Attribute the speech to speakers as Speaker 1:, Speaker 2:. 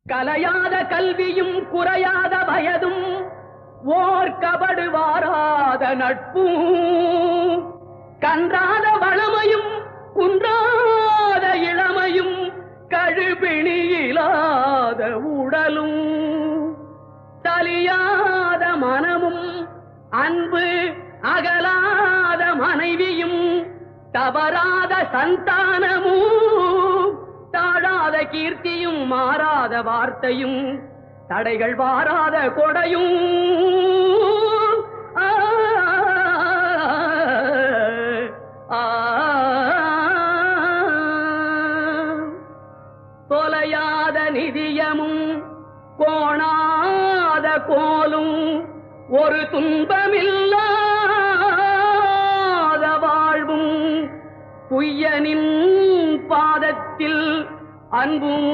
Speaker 1: கலையாத கல்வியும் குறையாத வயதும் ஓர் கபடு வாராத நட்பும் கன்றாத வளமையும் குன்றாத இளமையும் கழுபிணியிலாத உடலும் தலியாத மனமும் அன்பு அகலாத மனைவியும் தவறாத சந்தானமும் தாழாத கீர்த்தியும் மாறாத வார்த்தையும் தடைகள் வாராத கொடையும் தொலையாத நிதியமும் கோணாத கோலும் ஒரு துன்பமில்லாத வாழ்வும் குய்யனின் பாதத்தில் அன்பும்